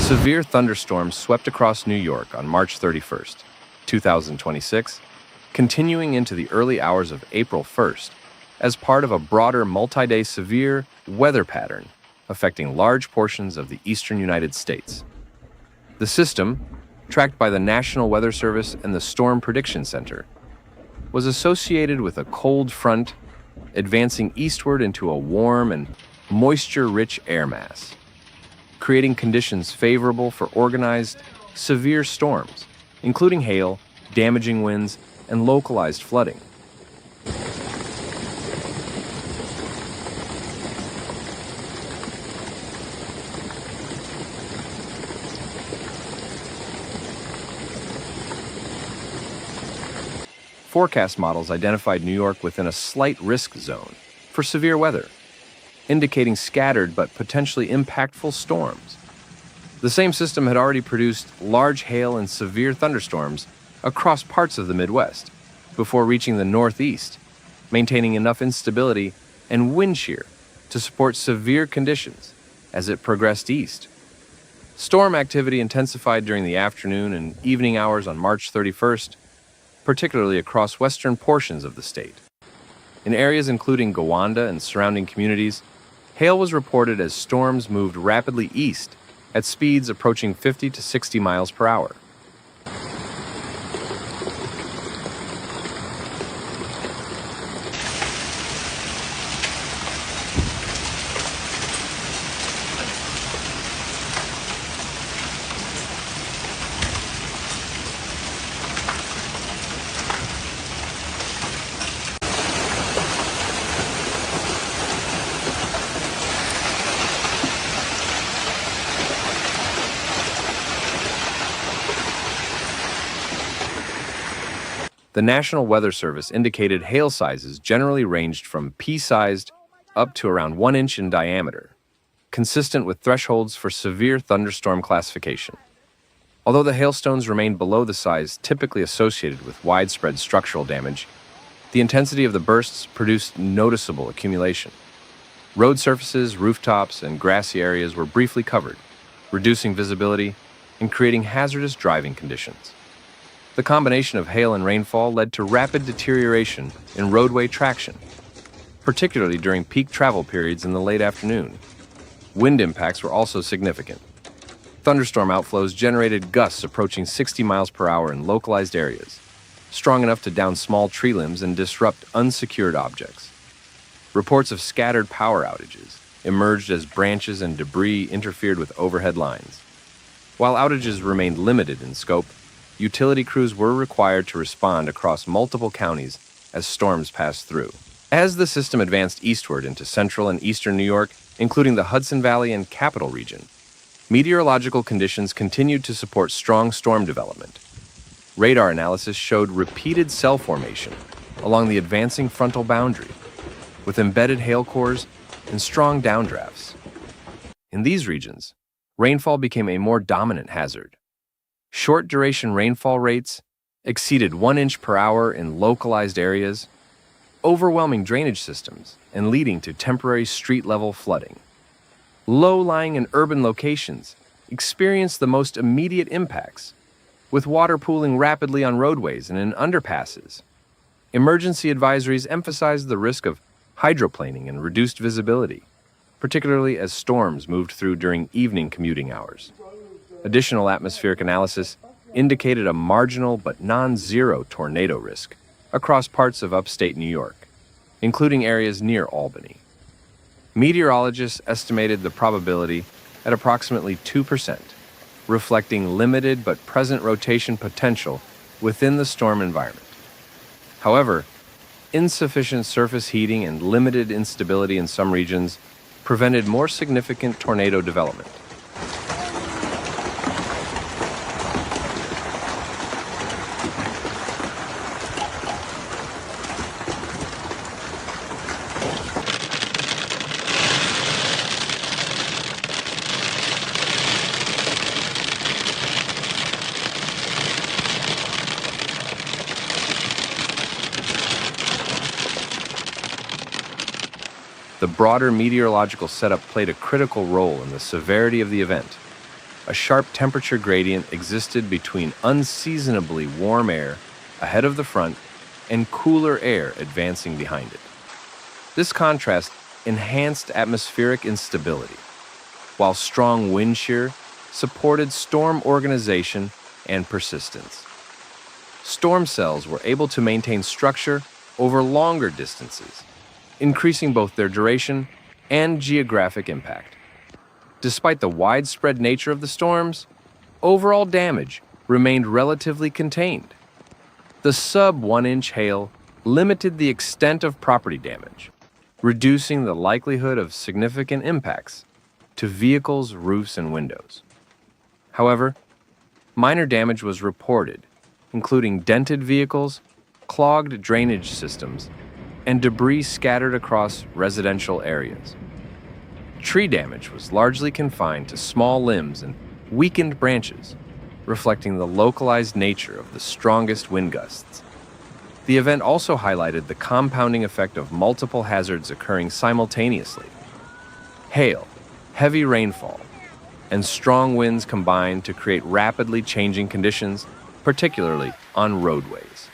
Severe thunderstorms swept across New York on March 31st, 2026, continuing into the early hours of April 1st as part of a broader multi-day severe weather pattern affecting large portions of the eastern United States. The system, tracked by the National Weather Service and the Storm Prediction Center, was associated with a cold front advancing eastward into a warm and moisture-rich air mass, creating conditions favorable for organized, severe storms, including hail, damaging winds, and localized flooding. Forecast models identified New York within a slight risk zone for severe weather, indicating scattered but potentially impactful storms. The same system had already produced large hail and severe thunderstorms across parts of the Midwest before reaching the Northeast, maintaining enough instability and wind shear to support severe conditions as it progressed east. Storm activity intensified during the afternoon and evening hours on March 31st, particularly across western portions of the state. In areas including Gowanda and surrounding communities, hail was reported as storms moved rapidly east at speeds approaching 50 to 60 miles per hour. The National Weather Service indicated hail sizes generally ranged from pea-sized up to around 1 inch in diameter, consistent with thresholds for severe thunderstorm classification. Although the hailstones remained below the size typically associated with widespread structural damage, the intensity of the bursts produced noticeable accumulation. Road surfaces, rooftops, and grassy areas were briefly covered, reducing visibility and creating hazardous driving conditions. The combination of hail and rainfall led to rapid deterioration in roadway traction, particularly during peak travel periods in the late afternoon. Wind impacts were also significant. Thunderstorm outflows generated gusts approaching 60 miles per hour in localized areas, strong enough to down small tree limbs and disrupt unsecured objects. Reports of scattered power outages emerged as branches and debris interfered with overhead lines. While outages remained limited in scope, utility crews were required to respond across multiple counties as storms passed through. As the system advanced eastward into central and eastern New York, including the Hudson Valley and Capital Region, meteorological conditions continued to support strong storm development. Radar analysis showed repeated cell formation along the advancing frontal boundary, with embedded hail cores and strong downdrafts. In these regions, rainfall became a more dominant hazard. Short-duration rainfall rates exceeded 1 inch per hour in localized areas, overwhelming drainage systems and leading to temporary street-level flooding. Low-lying and urban locations experienced the most immediate impacts, with water pooling rapidly on roadways and in underpasses. Emergency advisories emphasized the risk of hydroplaning and reduced visibility, particularly as storms moved through during evening commuting hours. Additional atmospheric analysis indicated a marginal but non-zero tornado risk across parts of upstate New York, including areas near Albany. Meteorologists estimated the probability at approximately 2%, reflecting limited but present rotation potential within the storm environment. However, insufficient surface heating and limited instability in some regions prevented more significant tornado development. The broader meteorological setup played a critical role in the severity of the event. a sharp temperature gradient existed between unseasonably warm air ahead of the front and cooler air advancing behind it. This contrast enhanced atmospheric instability, while strong wind shear supported storm organization and persistence. Storm cells were able to maintain structure over longer distances, increasing both their duration and geographic impact. Despite the widespread nature of the storms, overall damage remained relatively contained. The sub-1-inch hail limited the extent of property damage, reducing the likelihood of significant impacts to vehicles, roofs, and windows. However, minor damage was reported, including dented vehicles, clogged drainage systems, and debris scattered across residential areas. Tree damage was largely confined to small limbs and weakened branches, reflecting the localized nature of the strongest wind gusts. The event also highlighted the compounding effect of multiple hazards occurring simultaneously. Hail, heavy rainfall, and strong winds combined to create rapidly changing conditions, particularly on roadways.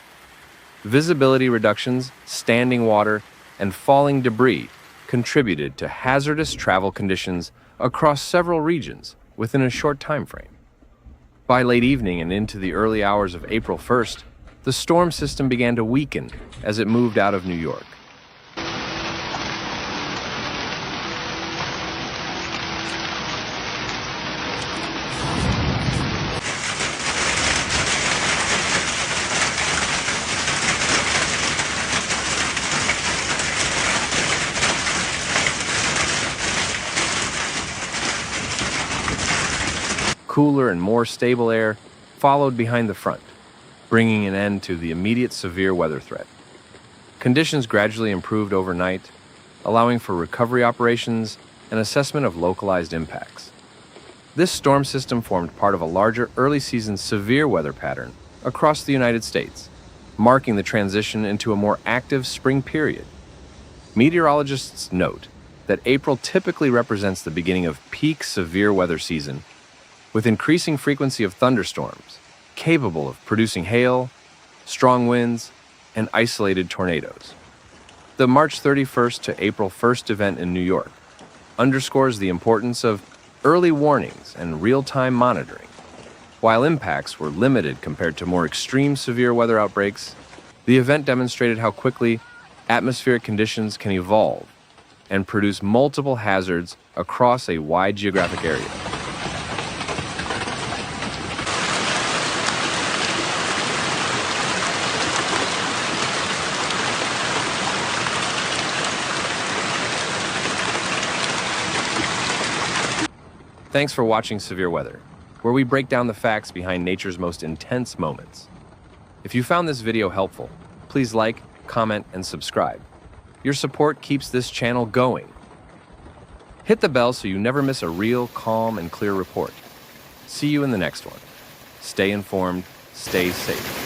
Visibility reductions, standing water, and falling debris contributed to hazardous travel conditions across several regions within a short time frame. By late evening and into the early hours of April 1st, the storm system began to weaken as it moved out of New York. Cooler and more stable air followed behind the front, bringing an end to the immediate severe weather threat. Conditions gradually improved overnight, allowing for recovery operations and assessment of localized impacts. This storm system formed part of a larger early-season severe weather pattern across the United States, marking the transition into a more active spring period. Meteorologists note that April typically represents the beginning of peak severe weather season, with increasing frequency of thunderstorms, capable of producing hail, strong winds, and isolated tornadoes. The March 31st to April 1st event in New York underscores the importance of early warnings and real-time monitoring. While impacts were limited compared to more extreme severe weather outbreaks, the event demonstrated how quickly atmospheric conditions can evolve and produce multiple hazards across a wide geographic area. Thanks for watching Severe Weather, where we break down the facts behind nature's most intense moments. If you found this video helpful, please like, comment, and subscribe. Your support keeps this channel going. Hit the bell so you never miss a real, calm, and clear report. See you in the next one. Stay informed, stay safe.